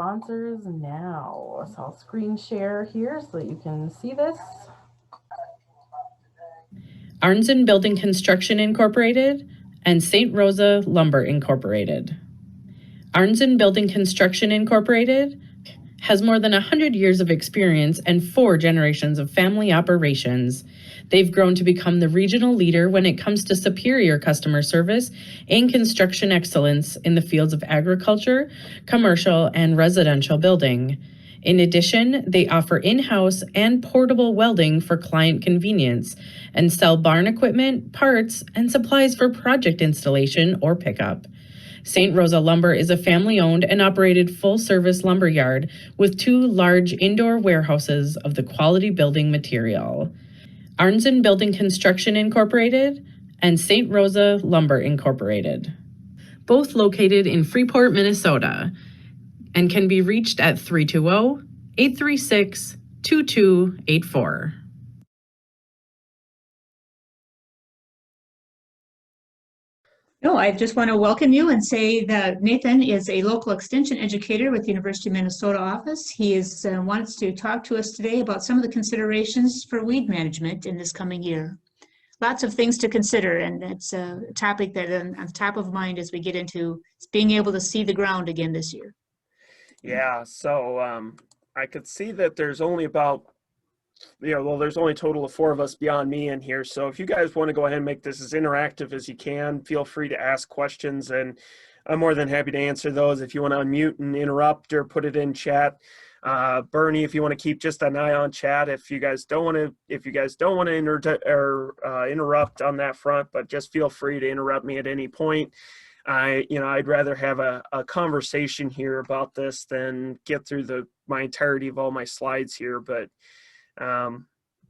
sponsors now. So I'll screen share here so that you can see this. Arnzen Building Construction Incorporated and St. Rosa Lumber Incorporated. Arnzen Building Construction Incorporated has more than 100 years of experience and 4 generations of family operations. They've grown to become the regional leader when it comes to superior customer service and construction excellence in the fields of agriculture, commercial, and residential building. In addition, they offer in-house and portable welding for client convenience and sell barn equipment, parts, and supplies for project installation or pickup. St. Rosa Lumber is a family-owned and operated full-service lumber yard with 2 large indoor warehouses of the quality building material. Arnzen Building Construction Incorporated and St. Rosa Lumber Incorporated. Both located in Freeport, Minnesota, and can be reached at 320-836-2284. No, I just want to welcome you and say that Nathan is a local extension educator with the University of Minnesota office. He wants to talk to us today about some of the considerations for weed management in this coming year. Lots of things to consider, and it's a topic that on top of mind as we get into being able to see the ground again this year. Yeah, so I could see that there's only about, there's only a total of 4 of us beyond me in here. So if you guys want to go ahead and make this as interactive as you can, feel free to ask questions, and I'm more than happy to answer those. If you want to unmute and interrupt or put it in chat, Bernie, if you want to keep just an eye on chat. If you guys don't want to, interrupt on that front, but just feel free to interrupt me at any point. I'd rather have a conversation here about this than get through my entirety of all my slides here. But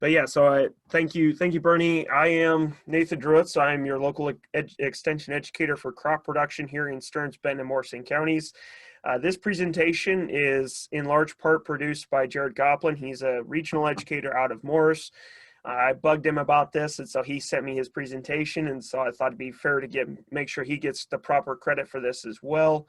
yeah, so thank you, Bernie. I am Nathan Druitz. I'm your local extension educator for crop production here in Stearns, Benton, and Morrison counties. This presentation is in large part produced by Jared Goplin. He's a regional educator out of Morris. I bugged him about this, and so he sent me his presentation, and so I thought it'd be fair to make sure he gets the proper credit for this as well.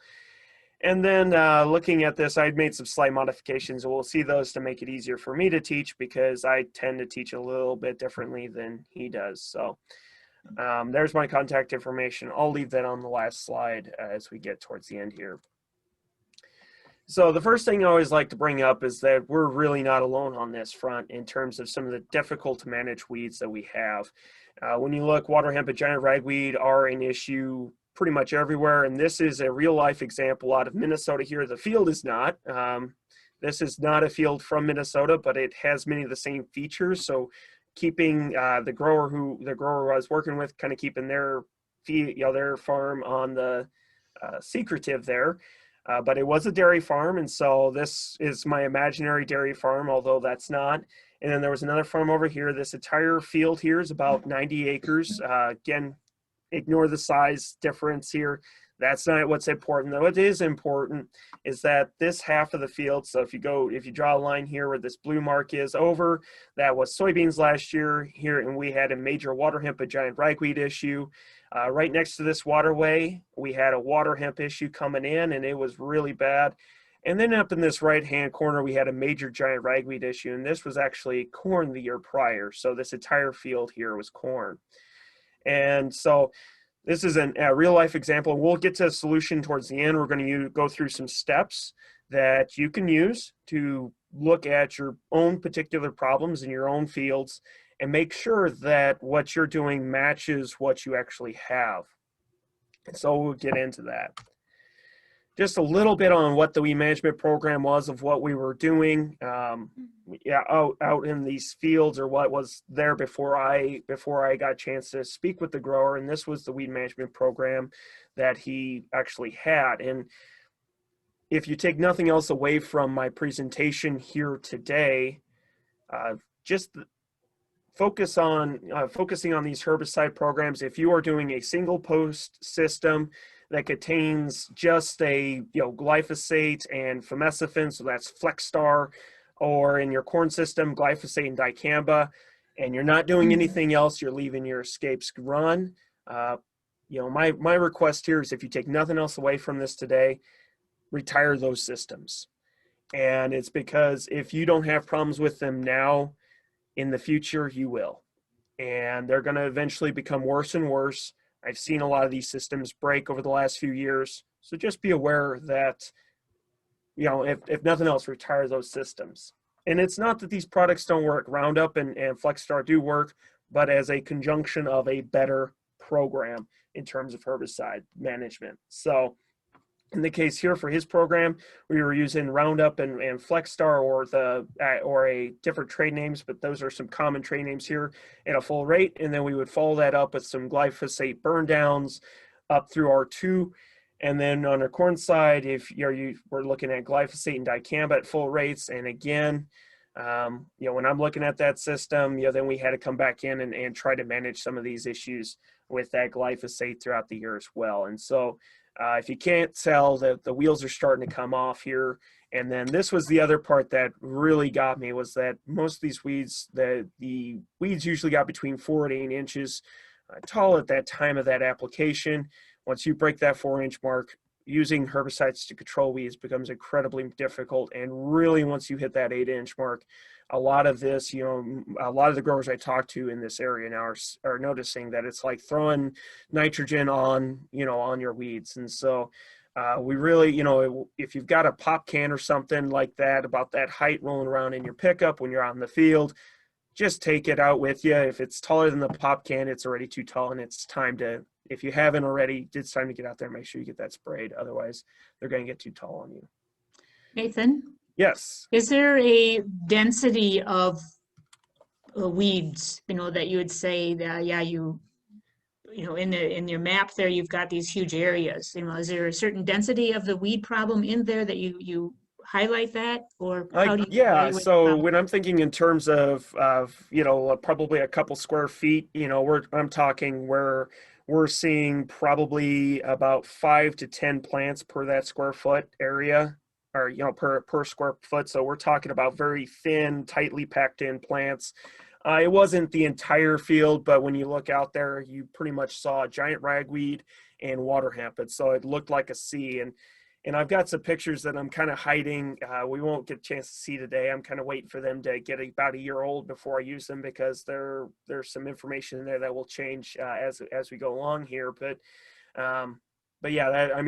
And then looking at this, I'd made some slight modifications, and we'll see those to make it easier for me to teach, because I tend to teach a little bit differently than he does. So there's my contact information. I'll leave that on the last slide as we get towards the end here. So the first thing I always like to bring up is that we're really not alone on this front in terms of some of the difficult to manage weeds that we have. When you look, water hemp and giant ragweed are an issue pretty much everywhere, and this is a real life example out of Minnesota here. The field is not. This is not a field from Minnesota, but it has many of the same features. So keeping the grower I was working with, kind of keeping their farm on the secretive there. But it was a dairy farm, and so this is my imaginary dairy farm, although that's not. And then there was another farm over here. This entire field here is about 90 acres. Again, ignore the size difference here. That's not what's important. Though what is important is that this half of the field, so if you draw a line here where this blue mark is over, that was soybeans last year here, and we had a major water hemp and giant ragweed issue. Right next to this waterway, we had a water hemp issue coming in, and it was really bad. And then up in this right-hand corner, we had a major giant ragweed issue, and this was actually corn the year prior. So this entire field here was corn. And so this is a real-life example. We'll get to a solution towards the end. We're going to go through some steps that you can use to look at your own particular problems in your own fields and make sure that what you're doing matches what you actually have. And so we'll get into that. Just a little bit on what the weed management program was, of what we were doing out in these fields, or what was there before I got a chance to speak with the grower. And this was the weed management program that he actually had. And if you take nothing else away from my presentation here today, just focusing on these herbicide programs. If you are doing a single post system that contains just a glyphosate and famecifin, so that's Flexstar, or in your corn system glyphosate and dicamba, and you're not doing anything else, you're leaving your escapes run. My request here is, if you take nothing else away from this today, retire those systems. And it's because if you don't have problems with them now, in the future, you will. And they're going to eventually become worse and worse. I've seen a lot of these systems break over the last few years. So just be aware that, you know, if nothing else, retire those systems. And it's not that these products don't work. Roundup and FlexStar do work, but as a conjunction of a better program in terms of herbicide management. So in the case here for his program, we were using Roundup and FlexStar or a different trade names, but those are some common trade names here at a full rate. And then we would follow that up with some glyphosate burn downs up through R2. And then on the corn side, if we're looking at glyphosate and dicamba at full rates. And again, when I'm looking at that system, then we had to come back in and try to manage some of these issues with that glyphosate throughout the year as well. And so if you can't tell, that the wheels are starting to come off here. And then this was the other part that really got me, was that most of these weeds, the weeds usually got between 4 and 8 inches tall at that time of that application. Once you break that 4-inch mark, using herbicides to control weeds becomes incredibly difficult. And really, once you hit that 8-inch mark, a lot of this, a lot of the growers I talk to in this area now are noticing that it's like throwing nitrogen on your weeds. And so we really, if you've got a pop can or something like that, about that height rolling around in your pickup when you're out in the field, just take it out with you. If it's taller than the pop can, it's already too tall, and it's time to, if you haven't already, it's time to get out there and make sure you get that sprayed. Otherwise, they're going to get too tall on you. Nathan? Yes. Is there a density of weeds, that you would say that, in your map there, you've got these huge areas, is there a certain density of the weed problem in there that you highlight that, or how do you evaluate so when I'm thinking in terms of probably a couple square feet, I'm talking where we're seeing probably about 5 to 10 plants per that square foot area, or per square foot. So we're talking about very thin, tightly packed in plants. It wasn't the entire field, but when you look out there, you pretty much saw giant ragweed and water hemp. And so it looked like a sea. And I've got some pictures that I'm kind of hiding. We won't get a chance to see today. I'm kind of waiting for them to get about a year old before I use them, because there's some information in there that will change as we go along here. But yeah,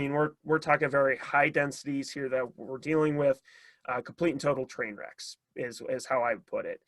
we're talking very high densities here that we're dealing with. Complete and total train wrecks is how I would put it.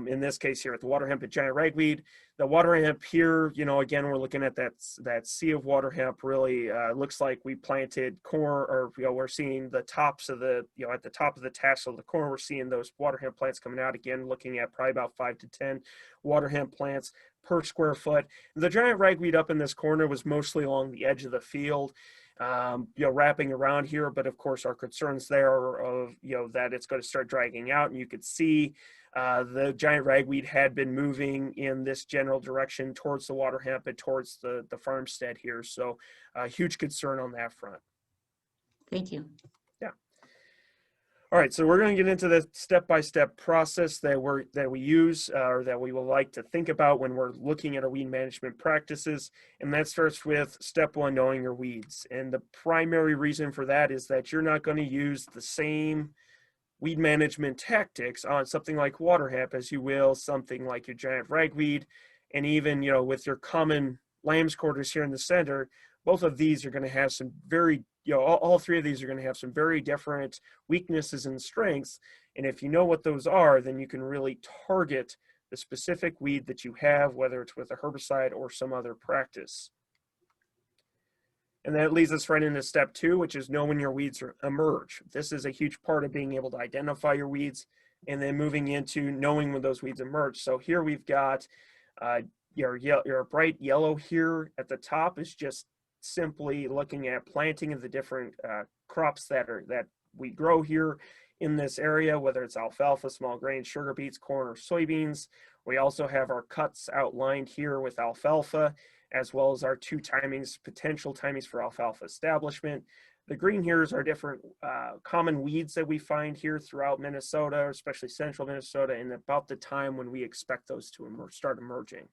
In this case here, at the water hemp and giant ragweed, the water hemp here, again, we're looking at that sea of water hemp. Really looks like we planted corn, or we're seeing the tops of the at the top of the tassel of the corn, we're seeing those water hemp plants coming out. Again, looking at probably about 5 to 10 water hemp plants per square foot. The giant ragweed up in this corner was mostly along the edge of the field, wrapping around here. But of course, our concerns there are of that it's going to start dragging out, and you could see the giant ragweed had been moving in this general direction towards the water hemp and towards the farmstead here. So a huge concern on that front. Thank you. Yeah. All right, so we're going to get into the step-by-step process that we use, or that we will like to think about when we're looking at our weed management practices. And that starts with step 1, knowing your weeds. And the primary reason for that is that you're not going to use the same weed management tactics on something like water hemp as you will something like your giant ragweed. And even with your common lamb's quarters here in the center, both of these are going to have some very all 3 of these are going to have some very different weaknesses and strengths. And if you know what those are, then you can really target the specific weed that you have, whether it's with a herbicide or some other practice. And that leads us right into step 2, which is know when your weeds emerge. This is a huge part of being able to identify your weeds, and then moving into knowing when those weeds emerge. So here we've got your bright yellow here at the top is just simply looking at planting of the different crops that we grow here in this area, whether it's alfalfa, small grains, sugar beets, corn, or soybeans. We also have our cuts outlined here with alfalfa, as well as our 2 potential timings for alfalfa establishment. The green here is our different common weeds that we find here throughout Minnesota, especially central Minnesota, and about the time when we expect those to start emerging.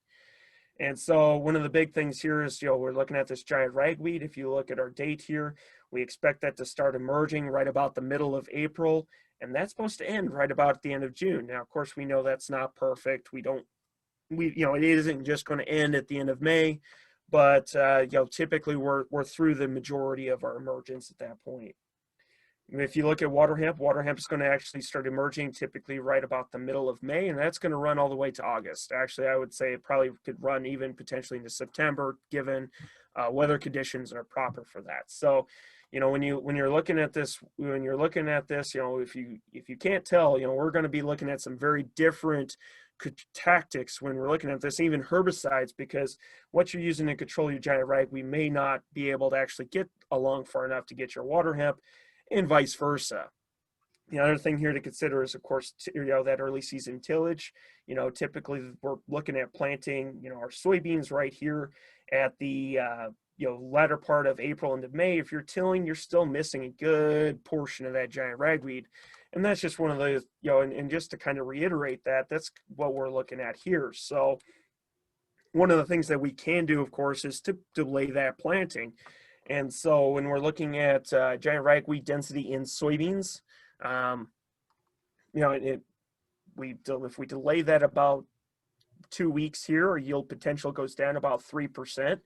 And so one of the big things here is, we're looking at this giant ragweed. If you look at our date here, we expect that to start emerging right about the middle of April, and that's supposed to end right about at the end of June. Now, of course, we know that's not perfect. It isn't just going to end at the end of May, but typically we're through the majority of our emergence at that point. If you look at water hemp is going to actually start emerging typically right about the middle of May, and that's going to run all the way to August. Actually, I would say it probably could run even potentially into September, given weather conditions are proper for that. So, when you're looking at this, if you can't tell, we're going to be looking at some very different tactics when we're looking at this, even herbicides, because what you're using to control your giant ragweed may not be able to actually get along far enough to get your water hemp, and vice versa. The other thing here to consider is, of course, that early season tillage. Typically we're looking at planting, our soybeans right here at the latter part of April into May. If you're tilling, you're still missing a good portion of that giant ragweed. And that's just one of those, and just to kind of reiterate that, that's what we're looking at here. So one of the things that we can do, of course, is to delay that planting. And so when we're looking at giant ragweed density in soybeans, if we delay that about 2 weeks here, our yield potential goes down about 3%.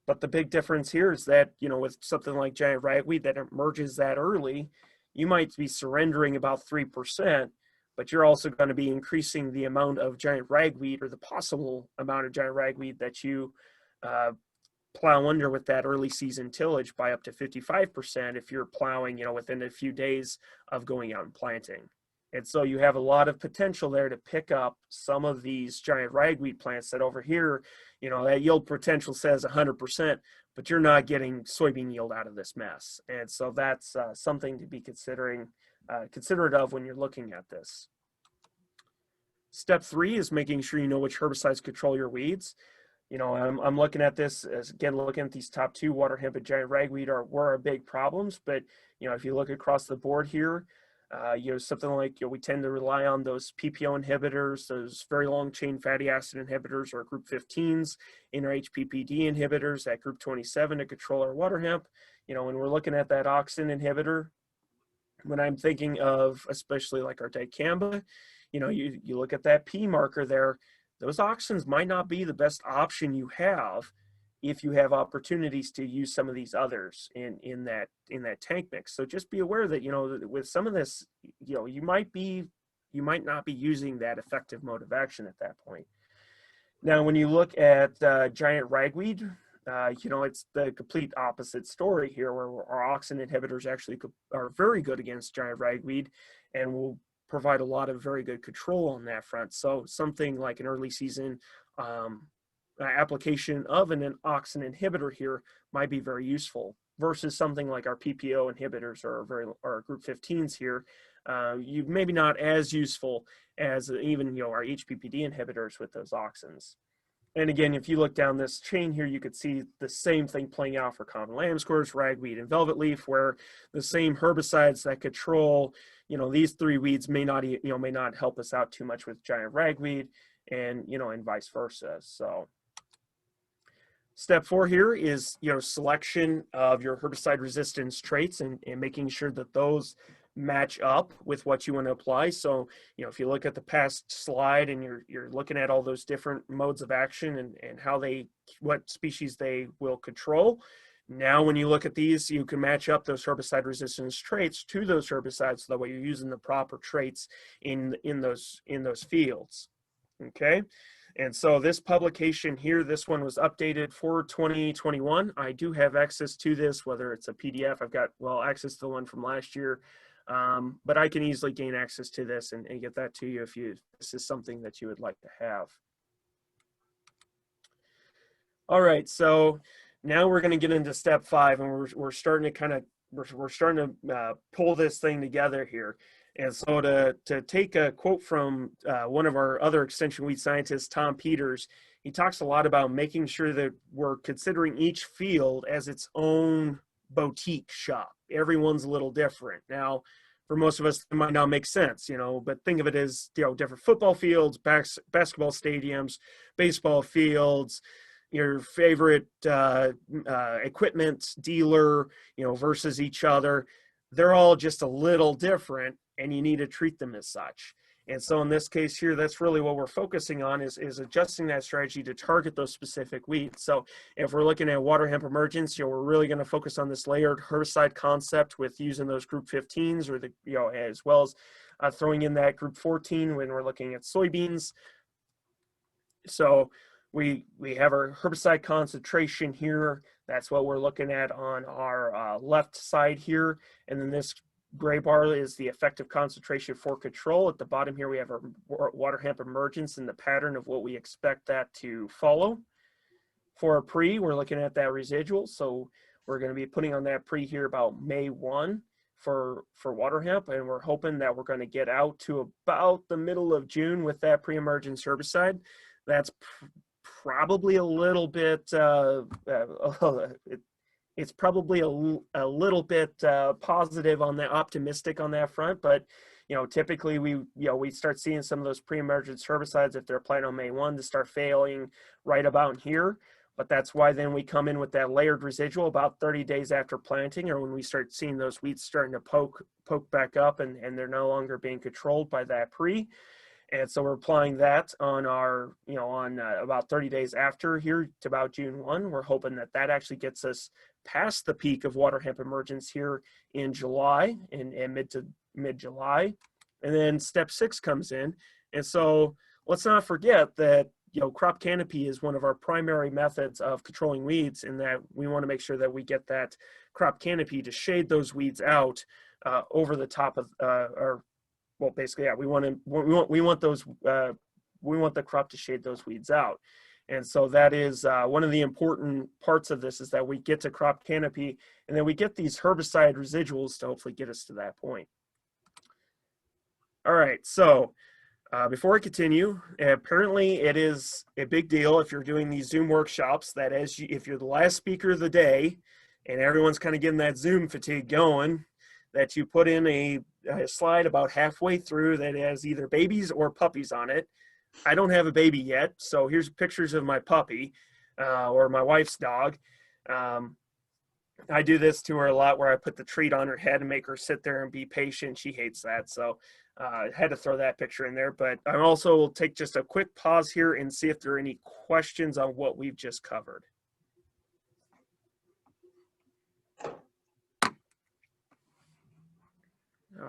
But the big difference here is that, with something like giant ragweed that emerges that early, you might be surrendering about 3%, but you're also going to be increasing the amount of giant ragweed, or the possible amount of giant ragweed that you plow under with that early season tillage, by up to 55% if you're plowing, within a few days of going out and planting. And so you have a lot of potential there to pick up some of these giant ragweed plants that over here, that yield potential says 100%, but you're not getting soybean yield out of this mess. And so that's something to be considerate of when you're looking at this. Step 3 is making sure you know which herbicides control your weeds. I'm looking at this as, again, looking at these top 2, water hemp and giant ragweed were our big problems. But, if you look across the board here, something like, we tend to rely on those PPO inhibitors, those very long chain fatty acid inhibitors, or group 15s, in our HPPD inhibitors at group 27 to control our water hemp. When we're looking at that auxin inhibitor, when I'm thinking of, especially like our dicamba, you look at that P marker there, those auxins might not be the best option you have if you have opportunities to use some of these others in that tank mix. So just be aware that, with some of this, you might not be using that effective mode of action at that point. Now, when you look at giant ragweed, it's the complete opposite story here, where our auxin inhibitors actually are very good against giant ragweed and will provide a lot of very good control on that front. So something like an early season application of an auxin inhibitor here might be very useful, versus something like our PPO inhibitors or our group 15s here. You maybe not as useful as even our HPPD inhibitors with those auxins. And again, if you look down this chain here, you could see the same thing playing out for common lambsquares, ragweed, and velvet leaf, where the same herbicides that control, these 3 weeds may not help us out too much with giant ragweed, and vice versa. So step 4 here is, selection of your herbicide resistance traits and making sure that those match up with what you want to apply. So, if you look at the past slide and you're looking at all those different modes of action and what species they will control. Now, when you look at these, you can match up those herbicide resistance traits to those herbicides, so that way you're using the proper traits in those fields. Okay. And so this publication here, this one was updated for 2021. I do have access to this, whether it's a PDF. I've got, access to the one from last year. But I can easily gain access to this and get that to you if this is something that you would like to have. All right, so now we're going to get into step 5, and we're starting to pull this thing together here. And so to take a quote from one of our other extension weed scientists, Tom Peters, he talks a lot about making sure that we're considering each field as its own boutique shop. Everyone's a little different. Now, for most of us, it might not make sense, you know, but think of it as, you know, different football fields, basketball stadiums, baseball fields, your favorite equipment dealer, you know, versus each other. They're all just a little different, and you need to treat them as such. And so in this case here, that's really what we're focusing on is adjusting that strategy to target those specific weeds. So if we're looking at water hemp emergence, you know, we're really going to focus on this layered herbicide concept with using those group 15s or the, you know, as well as throwing in that group 14 when we're looking at soybeans. So we have our herbicide concentration here. That's what we're looking at on our left side here. And then this gray bar is the effective concentration for control. At the bottom here, we have our water hemp emergence and the pattern of what we expect that to follow. For a pre, we're looking at that residual. So we're going to be putting on that pre here about May 1 for water hemp. And we're hoping that we're going to get out to about the middle of June with that pre-emergence herbicide. That's probably a little bit, it's probably a little bit positive on the optimistic on that front, but you know, typically we start seeing some of those pre-emergence herbicides if they're applied on May 1 to start failing right about here. But that's why then we come in with that layered residual about 30 days after planting, or when we start seeing those weeds starting to poke back up and they're no longer being controlled by that pre. And so we're applying that on our, you know, on about 30 days after here to about June 1. We're hoping that that actually gets us past the peak of water hemp emergence here in July, in mid-July. And then step 6 comes in. And so let's not forget that, you know, crop canopy is one of our primary methods of controlling weeds, in that we want to make sure that we get that crop canopy to shade those weeds out over the top of, well, basically, yeah, we want the crop to shade those weeds out. And so that is one of the important parts of this, is that we get to crop canopy and then we get these herbicide residuals to hopefully get us to that point. All right, so before I continue, apparently it is a big deal if you're doing these Zoom workshops that if you're the last speaker of the day and everyone's kind of getting that Zoom fatigue going, that you put in a slide about halfway through that has either babies or puppies on it. I don't have a baby yet, so here's pictures of my puppy or my wife's dog. I do this to her a lot, where I put the treat on her head and make her sit there and be patient. She hates that, so I had to throw that picture in there. But I also will take just a quick pause here and see if there are any questions on what we've just covered.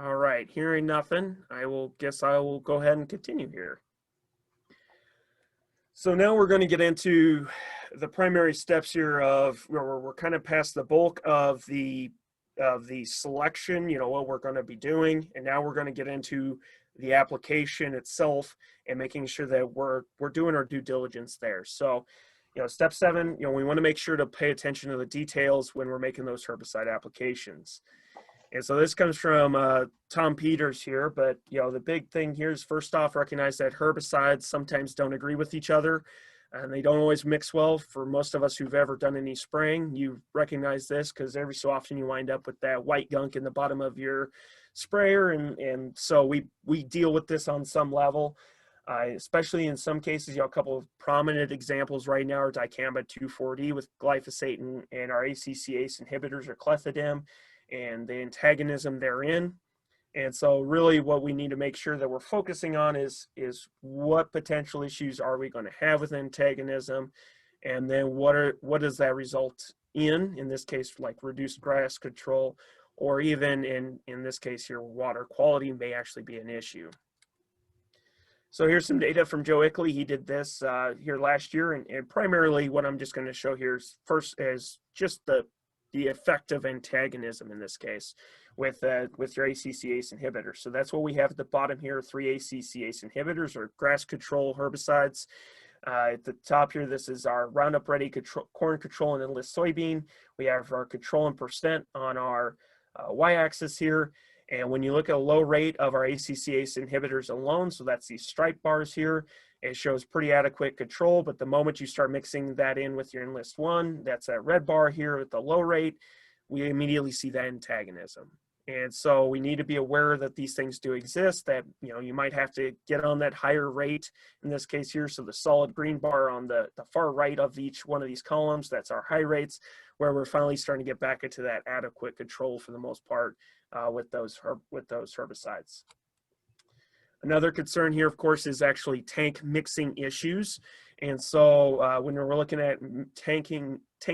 All right, hearing nothing, I will go ahead and continue here. So now we're going to get into the primary steps here of where we're kind of past the bulk of the selection, you know, what we're going to be doing, and now we're going to get into the application itself and making sure that we're doing our due diligence there. So, you know, step 7, you know, we want to make sure to pay attention to the details when we're making those herbicide applications. And so this comes from Tom Peters here, but you know, the big thing here is, first off, recognize that herbicides sometimes don't agree with each other, and they don't always mix well. For most of us who've ever done any spraying, you recognize this because every so often you wind up with that white gunk in the bottom of your sprayer, and so we deal with this on some level. Especially in some cases, you know, a couple of prominent examples right now are dicamba 2,4-D with glyphosate and our ACC-ACE inhibitors, or clethodim, and the antagonism therein. And so really what we need to make sure that we're focusing on is what potential issues are we going to have with antagonism, and then what does that result in this case, like reduced grass control, or even in this case here, water quality may actually be an issue. So here's some data from Joe Ickley. He did this here last year, and primarily what I'm just going to show here is first is just the effect of antagonism in this case with your ACC-ACE inhibitor. So that's what we have at the bottom here, 3 ACC-ACE inhibitors, or grass control herbicides. At the top here, this is our Roundup Ready corn control and enlist soybean. We have our control in percent on our y-axis here. And when you look at a low rate of our ACC-ACE inhibitors alone, so that's these stripe bars here, it shows pretty adequate control. But the moment you start mixing that in with your Enlist 1, that's that red bar here at the low rate, we immediately see that antagonism. And so we need to be aware that these things do exist, that, you know, you might have to get on that higher rate in this case here. So the solid green bar on the far right of each one of these columns, that's our high rates, where we're finally starting to get back into that adequate control for the most part with those herbicides. Another concern here, of course, is actually tank mixing issues. And so when we're looking at tank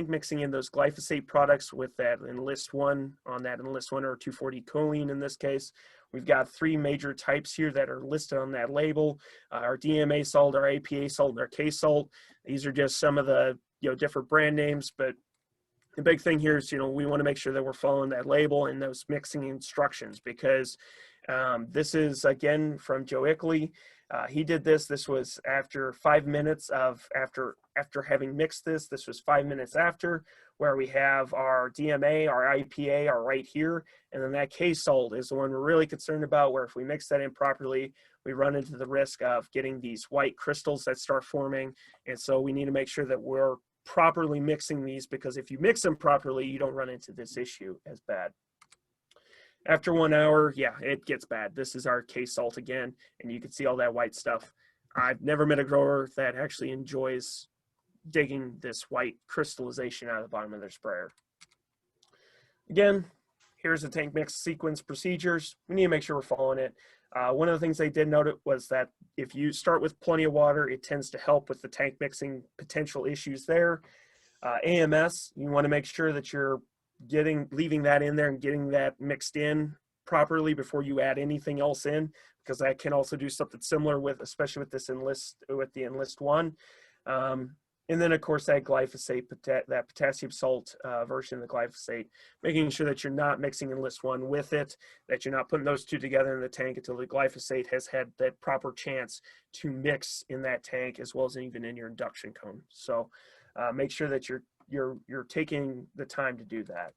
mixing in those glyphosate products with that Enlist 1 on that Enlist 1 or 2,4-D choline in this case, we've got 3 major types here that are listed on that label. Our DMA salt, our APA salt, and our K salt. These are just some of the, you know, different brand names, but the big thing here is, you know, we want to make sure that we're following that label and those mixing instructions, because this is again from Joe Ickley. He did this. This was after 5 minutes of after having mixed this. This was 5 minutes after, where we have our DMA, our IPA are right here, and then that K salt is the one we're really concerned about. Where if we mix that in properly, we run into the risk of getting these white crystals that start forming, and so we need to make sure that we're properly mixing these, because if you mix them properly, you don't run into this issue as bad. After 1 hour, yeah, it gets bad. This is our K salt again, and you can see all that white stuff. I've never met a grower that actually enjoys digging this white crystallization out of the bottom of their sprayer. Again, here's the tank mix sequence procedures. We need to make sure we're following it. One of the things they did note was that if you start with plenty of water, it tends to help with the tank mixing potential issues there. AMS, you want to make sure that you're leaving that in there and getting that mixed in properly before you add anything else in, because that can also do something similar with, especially with this the Enlist 1. And then of course that glyphosate, that potassium salt version of the glyphosate, making sure that you're not mixing Enlist 1 with it, that you're not putting those two together in the tank until the glyphosate has had that proper chance to mix in that tank, as well as even in your induction cone. So make sure that you're taking the time to do that.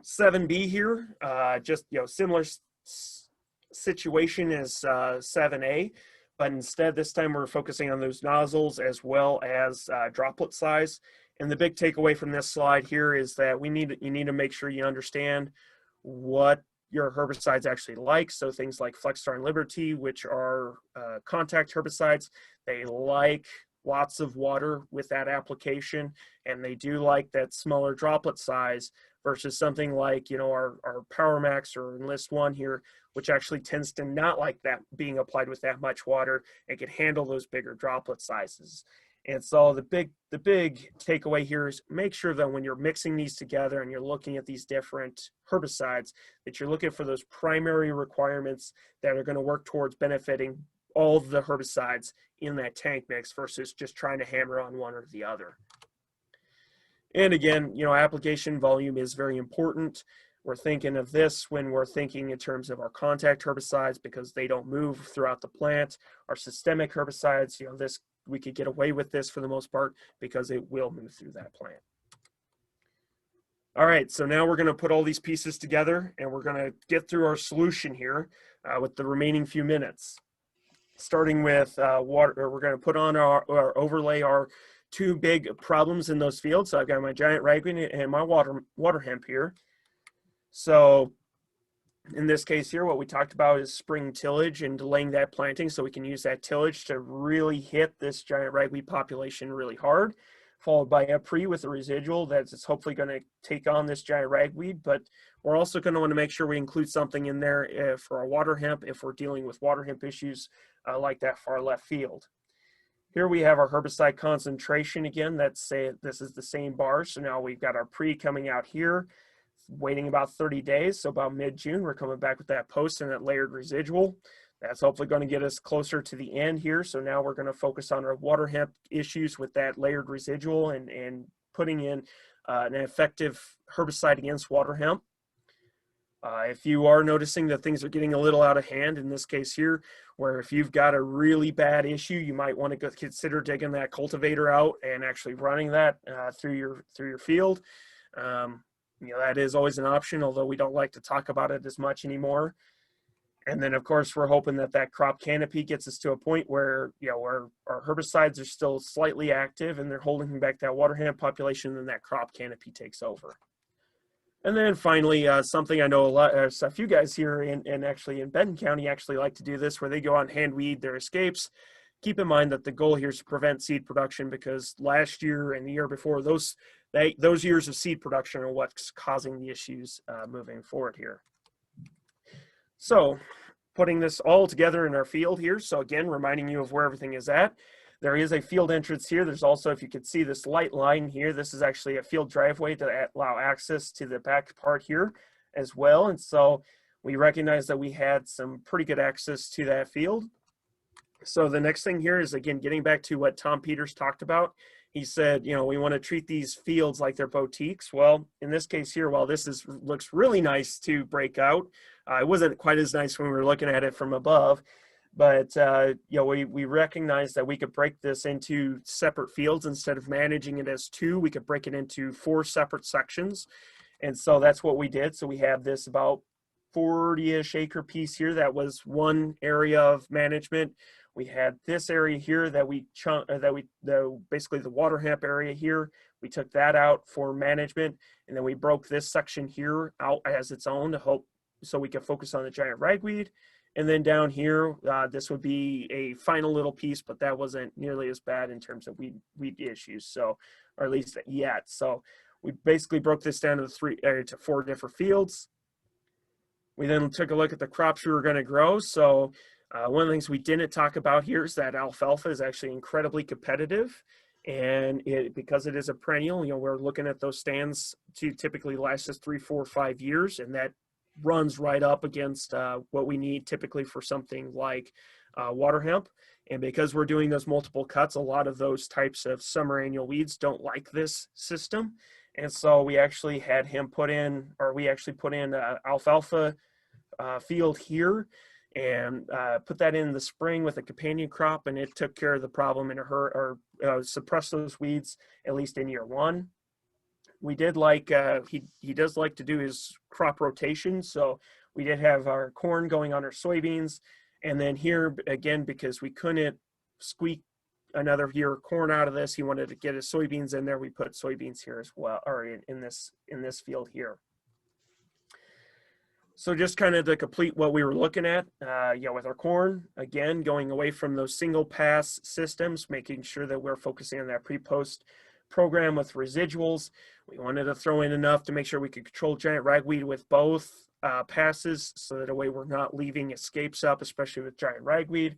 7B here, just, you know, similar situation as 7A. But instead, this time we're focusing on those nozzles as well as droplet size. And the big takeaway from this slide here is that you need to make sure you understand what your herbicides actually like. So things like Flexstar and Liberty, which are contact herbicides, they like lots of water with that application, and they do like that smaller droplet size, versus something like, you know, our PowerMax or Enlist 1 here, which actually tends to not like that being applied with that much water and can handle those bigger droplet sizes. And so the big takeaway here is make sure that when you're mixing these together and you're looking at these different herbicides, that you're looking for those primary requirements that are going to work towards benefiting all of the herbicides in that tank mix, versus just trying to hammer on one or the other. And again, you know, application volume is very important. We're thinking of this when we're thinking in terms of our contact herbicides, because they don't move throughout the plant. Our systemic herbicides, you know, we could get away with this for the most part because it will move through that plant. All right, so now we're going to put all these pieces together and we're going to get through our solution here with the remaining few minutes. Starting with water, we're going to put on our overlay our 2 big problems in those fields. So I've got my giant ragweed and my water hemp here. So in this case here, what we talked about is spring tillage and delaying that planting, so we can use that tillage to really hit this giant ragweed population really hard, followed by a pre with a residual that's hopefully going to take on this giant ragweed. But we're also going to want to make sure we include something in there for our water hemp if we're dealing with water hemp issues like that far left field. Here we have our herbicide concentration again. This is the same bar. So now we've got our pre coming out here, waiting about 30 days. So about mid-June, we're coming back with that post and that layered residual. That's hopefully going to get us closer to the end here. So now we're going to focus on our water hemp issues with that layered residual and putting in an effective herbicide against water hemp. If you are noticing that things are getting a little out of hand, in this case here, where if you've got a really bad issue, you might want to consider digging that cultivator out and actually running that through your field. You know, that is always an option, although we don't like to talk about it as much anymore. And then, of course, we're hoping that crop canopy gets us to a point where, you know, our herbicides are still slightly active and they're holding back that water hemp population, and then that crop canopy takes over. And then finally, something I know a few guys here and actually in Benton County actually like to do this, where they go out and hand weed their escapes. Keep in mind that the goal here is to prevent seed production, because last year and the year before, those years of seed production are what's causing the issues moving forward here. So putting this all together in our field here. So again, reminding you of where everything is at. There is a field entrance here. There's also, if you could see this light line here, this is actually a field driveway to allow access to the back part here as well. And so we recognize that we had some pretty good access to that field. So the next thing here is, again, getting back to what Tom Peters talked about. He said, you know, we want to treat these fields like they're boutiques. Well, in this case here, while this looks really nice to break out, it wasn't quite as nice when we were looking at it from above. But, you know, we recognized that we could break this into separate fields. Instead of managing it as two, we could break it into 4 separate sections. And so that's what we did. So we have this about 40-ish acre piece here that was one area of management. We had this area here that basically the water hemp area here. We took that out for management, and then we broke this section here out as its own so we could focus on the giant ragweed. And then down here, this would be a final little piece, but that wasn't nearly as bad in terms of weed issues. So, or at least yet. So we basically broke this down to 4 different fields. We then took a look at the crops we were going to grow. So one of the things we didn't talk about here is that alfalfa is actually incredibly competitive. And because it is a perennial, you know, we're looking at those stands to typically last us 3, 4, 5 years. And that runs right up against what we need typically for something like water hemp. And because we're doing those multiple cuts, a lot of those types of summer annual weeds don't like this system. And so we actually had him put in alfalfa field here and put that in the spring with a companion crop, and it took care of the problem suppress those weeds, at least in year 1. We did he does like to do his crop rotation. So we did have our corn going on our soybeans. And then here again, because we couldn't squeak another year of corn out of this, he wanted to get his soybeans in there. We put soybeans here as well, or in this field here. So just kind of to complete what we were looking at, with our corn, again, going away from those single pass systems, making sure that we're focusing on that pre-post program with residuals. We wanted to throw in enough to make sure we could control giant ragweed with both passes, so that way we're not leaving escapes up, especially with giant ragweed.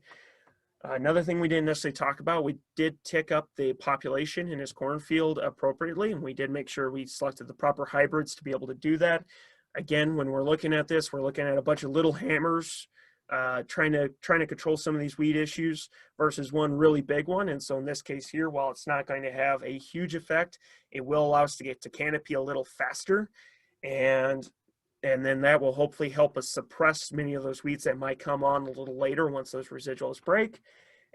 Another thing we didn't necessarily talk about, we did tick up the population in his cornfield appropriately, and we did make sure we selected the proper hybrids to be able to do that. Again, when we're looking at this, we're looking at a bunch of little hammers, trying to control some of these weed issues versus one really big one. And so in this case here, while it's not going to have a huge effect, it will allow us to get to canopy a little faster. And then that will hopefully help us suppress many of those weeds that might come on a little later once those residuals break.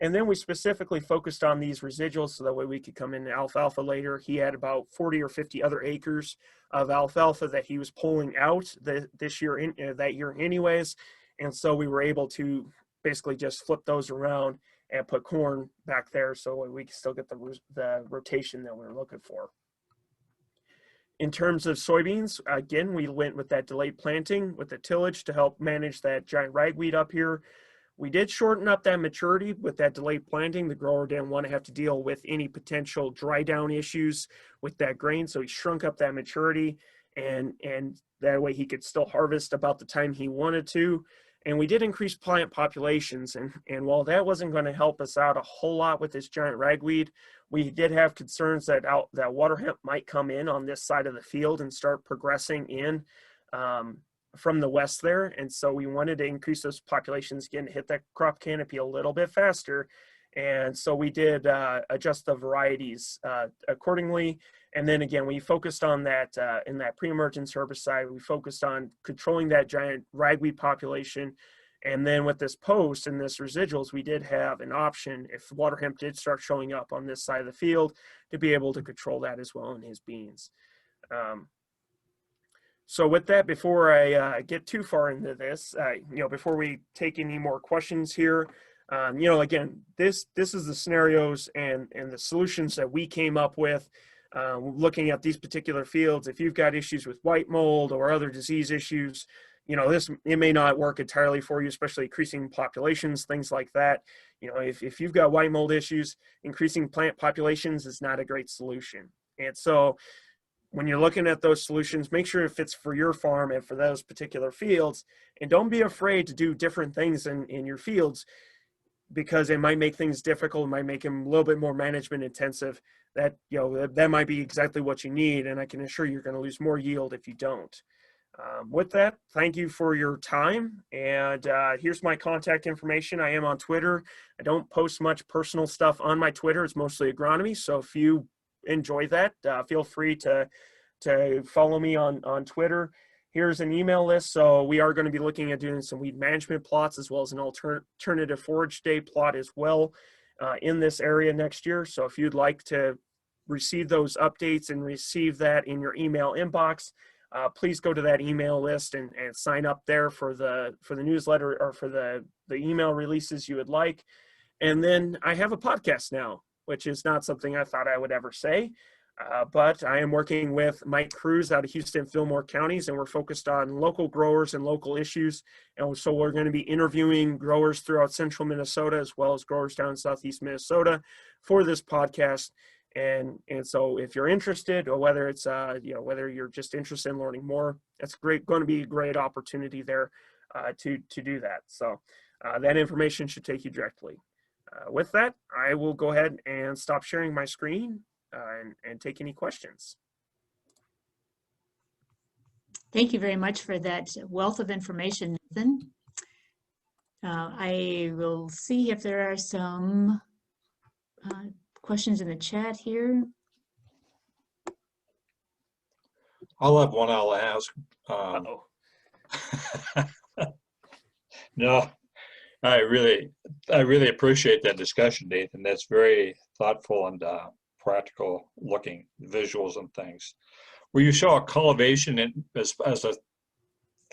And then we specifically focused on these residuals so that way we could come into alfalfa later. He had about 40 or 50 other acres of alfalfa that he was pulling out that year anyways. And so we were able to basically just flip those around and put corn back there so we can still get the rotation that we're looking for. In terms of soybeans, again, we went with that delayed planting with the tillage to help manage that giant ragweed up here. We did shorten up that maturity with that delayed planting. The grower didn't want to have to deal with any potential dry down issues with that grain, so he shrunk up that maturity, and that way he could still harvest about the time he wanted to. And we did increase plant populations, and while that wasn't going to help us out a whole lot with this giant ragweed, we did have concerns that water hemp might come in on this side of the field and start progressing in from the west there. And so we wanted to increase those populations again to hit that crop canopy a little bit faster. And so we did adjust the varieties accordingly. And then again, we focused on that in that pre-emergence herbicide, we focused on controlling that giant ragweed population. And then with this post and this residuals, we did have an option if water hemp did start showing up on this side of the field to be able to control that as well in his beans. So with that, before I get too far into this, before we take any more questions here, again, this is the scenarios and the solutions that we came up with looking at these particular fields, if you've got issues with white mold or other disease issues, it may not work entirely for you, especially increasing populations, things like that. If you've got white mold issues, increasing plant populations is not a great solution. And so when you're looking at those solutions, make sure it fits for your farm and for those particular fields, and don't be afraid to do different things in your fields, because it might make things difficult, it might make them a little bit more management intensive. That might be exactly what you need, and I can assure you're going to lose more yield if you don't. With that, thank you for your time, and here's my contact information. I am on Twitter. I don't post much personal stuff on my Twitter. It's mostly agronomy, so if you enjoy that, feel free to follow me on Twitter. Here's an email list. So we are going to be looking at doing some weed management plots, as well as an alternative forage day plot as well in this area next year. So if you'd like to receive those updates and receive that in your email inbox, please go to that email list and sign up there for the newsletter or for the email releases you would like. And then I have a podcast now, which is not something I thought I would ever say. But I am working with Mike Cruz out of Houston, Fillmore counties, and we're focused on local growers and local issues. And so we're going to be interviewing growers throughout central Minnesota, as well as growers down in southeast Minnesota for this podcast. And so if you're interested, or whether it's, whether you're just interested in learning more, that's going to be a great opportunity there to do that. So that information should take you directly. With that, I will go ahead and stop sharing my screen and take any questions. Thank you very much for that wealth of information, Nathan. I will see if there are some questions in the chat here. I'll have one I'll ask. No, I really appreciate that discussion, Nathan. That's very thoughtful and practical looking visuals and things. Where you show a cultivation as a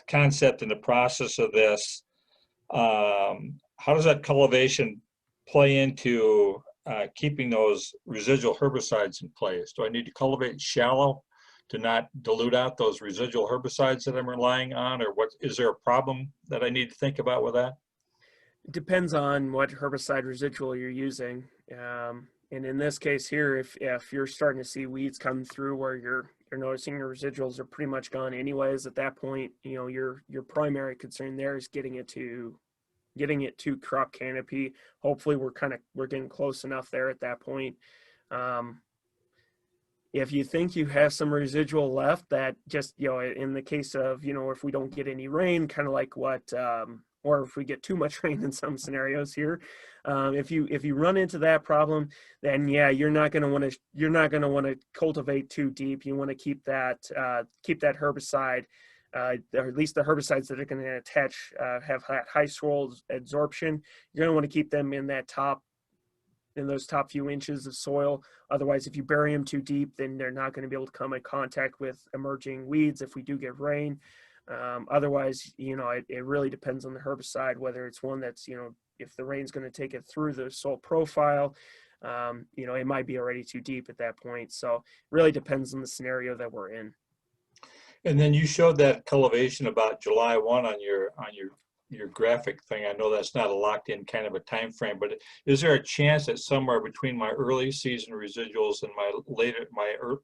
concept in the process of this, how does that cultivation play into keeping those residual herbicides in place? Do I need to cultivate shallow to not dilute out those residual herbicides that I'm relying on, or what? Is there a problem that I need to think about with that? It depends on what herbicide residual you're using. And in this case here, if you're starting to see weeds come through where you're noticing your residuals are pretty much gone anyways, at that point, your primary concern there is getting it to crop canopy. Hopefully we're getting close enough there at that point. If you think you have some residual left, that just, in the case of, if we don't get any rain, kind of like what, or if we get too much rain in some scenarios here, if you run into that problem, then yeah, you're not going to want to cultivate too deep. You want to keep that herbicide, or at least the herbicides that are going to attach have high soil absorption. You're going to want to keep them in those top few inches of soil. Otherwise, if you bury them too deep, then they're not going to be able to come in contact with emerging weeds if we do get rain. Otherwise, it really depends on the herbicide, whether it's one that's, if the rain's going to take it through the soil profile, it might be already too deep at that point. So it really depends on the scenario that we're in. And then you showed that cultivation about July 1 on your graphic thing. I know that's not a locked in kind of a time frame, but is there a chance that somewhere between my early season residuals and my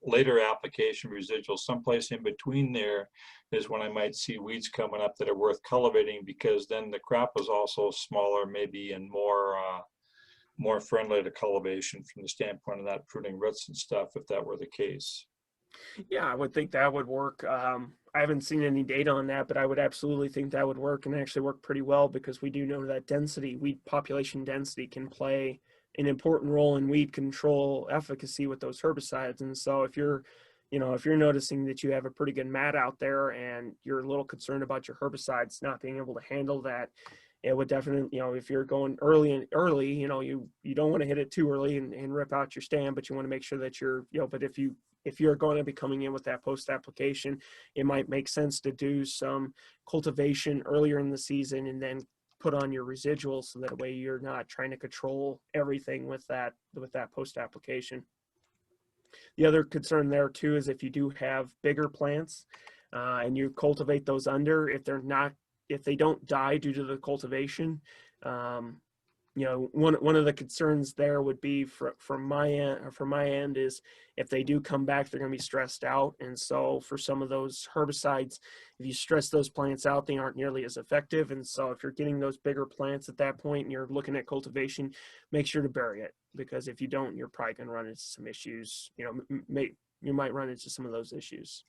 later application residuals, someplace in between there is when I might see weeds coming up that are worth cultivating, because then the crop is also smaller maybe and more friendly to cultivation from the standpoint of not pruning roots and stuff, if that were the case? Yeah, I would think that would work. I haven't seen any data on that, but I would absolutely think that would work, and actually work pretty well, because we do know that weed population density can play an important role in weed control efficacy with those herbicides. And so if you're noticing that you have a pretty good mat out there and you're a little concerned about your herbicides not being able to handle that, it would definitely, if you're going early, you don't want to hit it too early and rip out your stand, but you want to make sure that but if you're going to be coming in with that post application, it might make sense to do some cultivation earlier in the season and then put on your residuals, so that way you're not trying to control everything with that post application. The other concern there too is if you do have bigger plants and you cultivate those under, if they don't die due to the cultivation, you know, one of the concerns there would be from my end is if they do come back, they're going to be stressed out. And so for some of those herbicides, if you stress those plants out, they aren't nearly as effective. And so if you're getting those bigger plants at that point and you're looking at cultivation, make sure to bury it, because if you don't, you're probably going to run into some issues. You know, you might run into some of those issues.